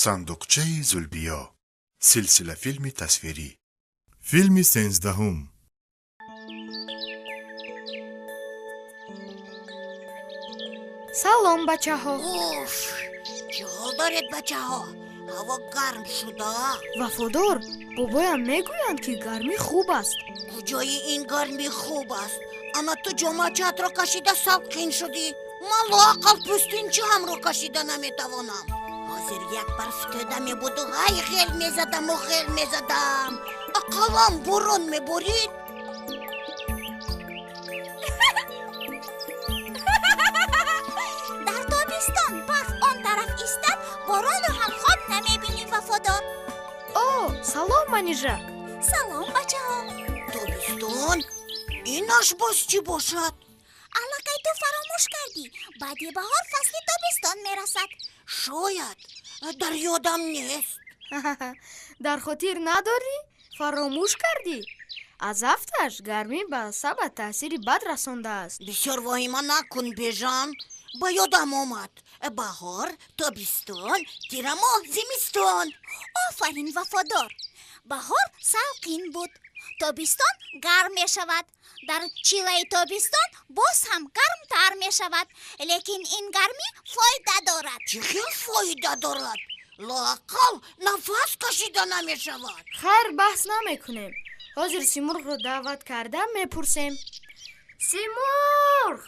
صندوقچه زولبیا، سلسله فیلم تصویری. فیلم 13. سلام بچه ها. اوف، چه حال دارید بچه ها؟ هوا گرم شده. وفادار، بابایم میگویند که گرمی خوب است. کجای این گرمی خوب است؟ اما تو جمعت را کشیده سبکین شدی. من لااقل پوستینچه هم را کشیده نمیتوانم. حاضر یک بار فتاده می بود و های خیل میزدم و خیل میزدم. اقلام برون میبرید. در تابستان برف آن طرف ایستد، باران رو هم خواب نمیبینی وفادار. اوه، سلام منیژه. سلام بچه ها. تابستان؟ اینش باز چی باشد؟ علاقه تو فراموش کردی. بعد بهار فصل تابستان میرسد. شاید، در یادم نیست. در خاطر نداری؟ فراموش کردی. از هفتش گرمی به سبب تاثیر بد رسانده است. بسیار واهمه نکن بیژن. با یادم آمد بهار، تابستان، تیر ماه، زمستان. آفرین وفادار. بهار سوقین بود، تابستان گرم می شود. در چیله تابستان باز هم گرم تر می شود. لیکن این گرمی فایده دارد. چه خیلی فایده دارد؟ لااقل نفس کشیده نمی شود. خیر، بحث نمیکنیم. حاضر سیمرغ رو دعوت کردم، میپرسیم. سیمرغ!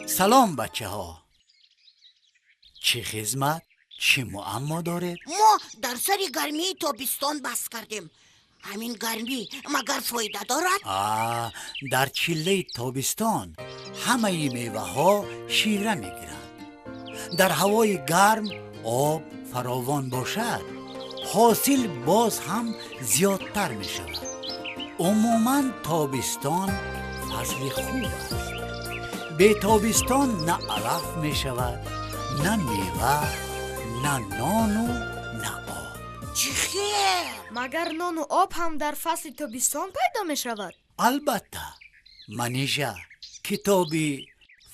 سلام بچه ها. چه خدمت؟ چه معما دارید؟ ما در سر گرمی تابستان بس کردیم. همین گرمی مگر فایده دارد؟ در چله تابستان همه میوه ها شیره میگیرند. در هوای گرم آب فراوان باشد، حاصل باز هم زیادتر می شود. عموما تابستان فصل خوب است. به تابستان نه علف می شود، نه میوه، نه نان و نه آب. چه خیر؟ مگر نان و آب هم در فصل تابستان پیدا می شود؟ البته منیژه، کتابی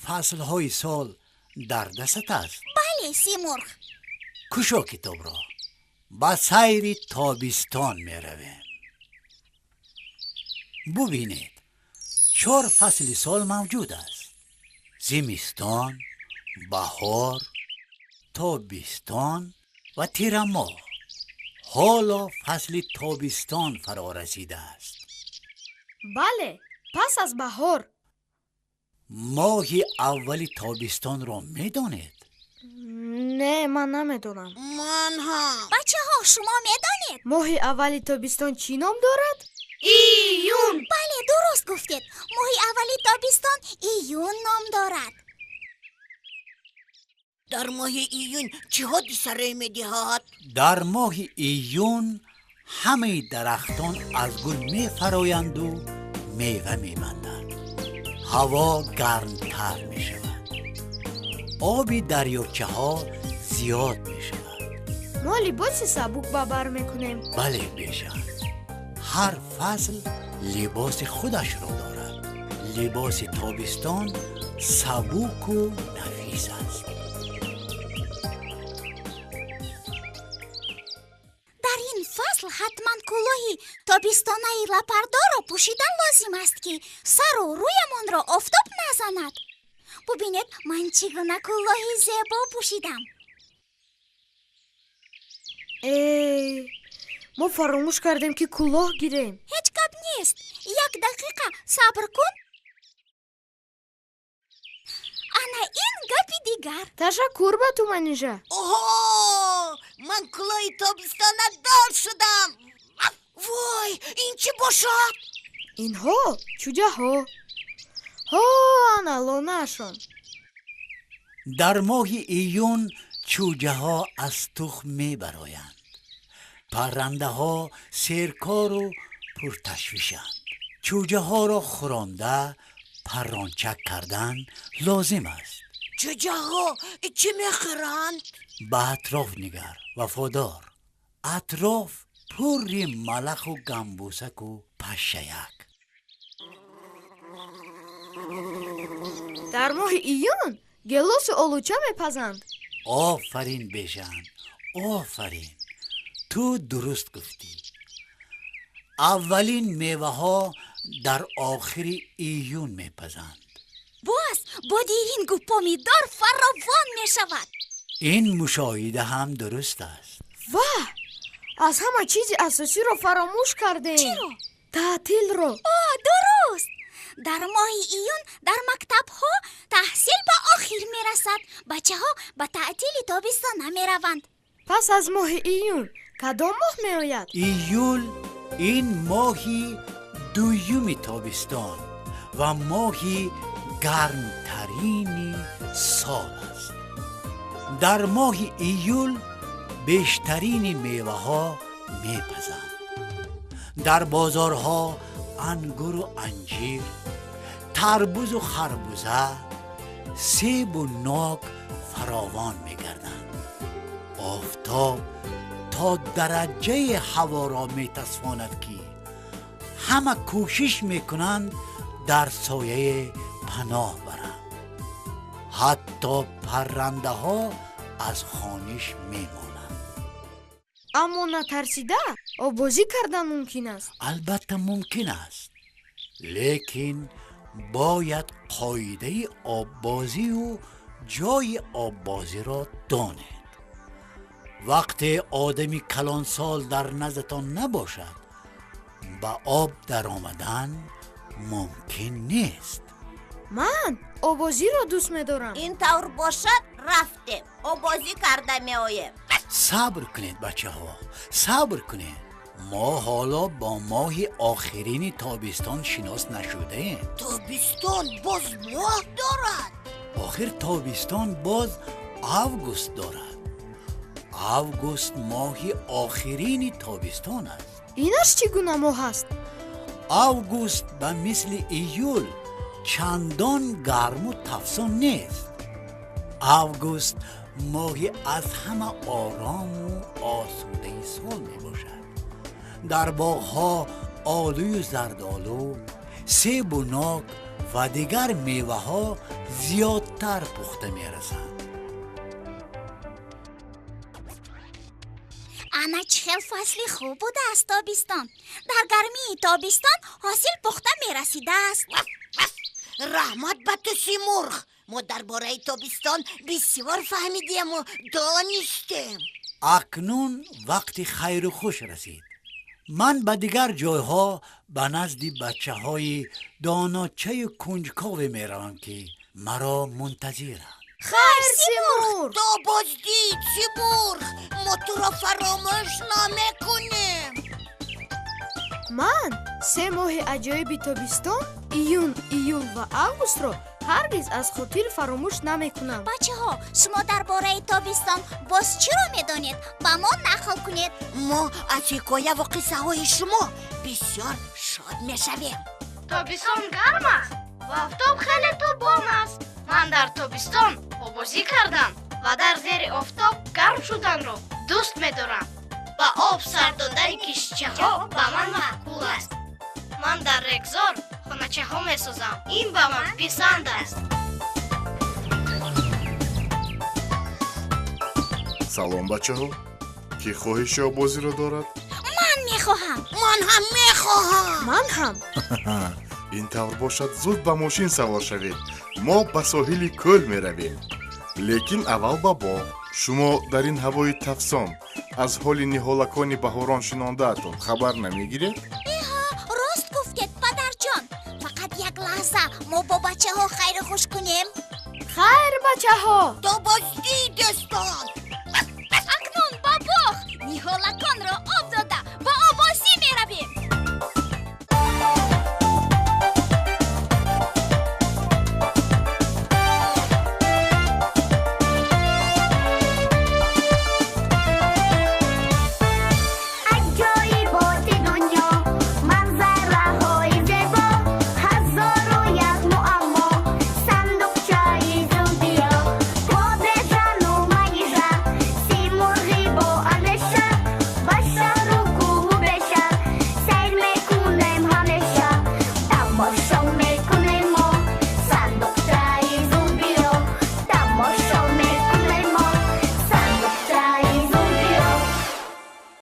فصل های سال در دست است. بله سیمرغ. کشو کتاب را، با سیر تابستان می رویم. ببینید 4 فصل سال موجود است: زمستان، بهار، تابستان و تیر ماه. حالا فصل تابستان فرا رسیده است. بله، پس از بهار. ماه اول تابستان را می دانید؟ نه، من نمیدونم. من هم. بچه ها شما میدانید؟ ماه اولی تابستان چی نام دارد؟ ایون. بله درست گفتید. ماه اولی تابستان ایون نام دارد. در ماه ایون چه حادثه رای می‌دهد؟ در ماه ایون همه درختان از گل می فرایند و میوه می بندند. هوا گرمتر می شود. آب دریاچه ها زیاد می شود. ما لباس سبک ببر میکنیم. بله بیشتر. هر فصل لباس خودش را دارد. لباس تابستان سبک و نفیس است. در این فصل حتما کلاهی تابستانه لپردار را پوشیدن لازم است که سر و رویمان را آفتاب نزند. ببینید من چگونه کلاهی زیبا پوشیدم. ما فراموش کردیم که کلاه گیریم. هیچ گپ نیست. 1 دقیقه صبر کن. انا این گپی دیگر. تشکر به تو منیژه. اوه، من کلاه تابستانه دار شدم. وای، این چی باشد؟ اینها چوجه ها. انا لونه‌شان. در ماه ایون چوجه ها از تخم می برآیند. پرنده ها سیرکار و پرتشویشند. چوجه ها را خورانده پرانچک کردن لازم است. چوجه ها چی میخورند؟ به اطراف نگر وفادار. اطراف پر ملخ و گنبوسک و پشیک. در ماه ایون گلوس اولوچه میپزند. آفرین بیژن، آفرین. تو درست گفتی. اولین میوه ها در آخر ایون میپزند. باز با دیرین گو پامیدار فراوان می شود. این مشاهده هم درست است. واه، از همه چیز اساسی رو فراموش کردیم. چی رو؟ تعطیل رو. درست. در ماه ایون در مکتب ها تحصیل به آخر می رسد. بچه ها به تعطیل تابستان نمی روند. پس از ماه ایون کدام ماه می آید؟ ایول این ماهی دویوم تابستان و ماهی گرمترین سال است. در ماه ایول بیشترین میوه ها میپزند. در بازارها انگور و انجیر، تربوز و خربوزه، سیب و ناک فراوان میگردند. آفتاب تا درجه هوا را میتصفاند که همه کوشش میکنند در سایه پناه برند. حتی پرنده ها از خانش میمانند. اما نترسیده آبازی کردن ممکن است. البته ممکن است، لیکن باید قاعده آببازی و جای آببازی را دانید. وقتی آدمی کلانسال در نزدتان نباشد به آب در آمدن ممکن نیست. من آبازی رو دوست می دارم. این طور باشد رفتیم و بازی کرده می آیم. صبر کنید بچه ها، صبر کنید. ما حالا با ماه آخرین تابستان شناس نشده ایم. تابستان باز ماه دارد. آخر تابستان باز آگوست دارد. آگوست ماه آخرین تابستان است. اینش چگونه ماه است؟ آگوست به مثل ایول چندان گرم و تفسان نیست. آگوست ماهی از همه آرام و آسوده سال می باشد. در باغ‌ها آلو و زردآلو، سیب و ناک و دیگر میوه ها زیادتر پخته می رسند. انا چه خیلی فصلی خوب بوده است تابستان. در گرمی تابستان حاصل پخته می رسیده است. رحمت به تو سیمرغ. ما درباره تابستان بسیار فهمیدیم و دانستیم. اکنون وقت خیر و خوش رسید. من به دیگر جایها به نزد بچه های داناچه کنجکاو می روم که مرا منتظرند. خیر سیمرغ. تو بازدید سیمرغ. ما تو را فراموش نمیکنیم. من 3 ماه عجایب تابستان ایون، ایول و آگوست رو هرگز از خاطر فراموش نمی کنم. بچه ها شما درباره تابستان باز چی رو می دانید؟ با ما نقل کنید. ما از حکایه و قصه های شما بسیار شاد می شویم. تابستان گرم است و آفتاب خیلی تابان است. من در تابستان آبازی کردم و در زیر آفتاب گرم شدن را دوست می دارم. با آب سر دادن کشتی‌ها به من معقول است. من در رگزار خانچه ها می سازم. این به من پسند است. سلام بچه ها. کی خواهش آبازی را دارد؟ من می خواهم. من هم می خواهم. من هم. این طور باشد زود به ماشین سوار شوید. ما به ساحل کل می رویم. لیکن اول بابا شما در این هوای تفسان از حال نهالکان بهاران شنانده‌تان خبر نمیگیرید؟ راست گفتید پدر جان. فقط یک لحظه ما با بچه ها خیر خوش کنیم. خیر بچه ها. تو بازدیدستان. اکنون با باغ نیهالکان را آب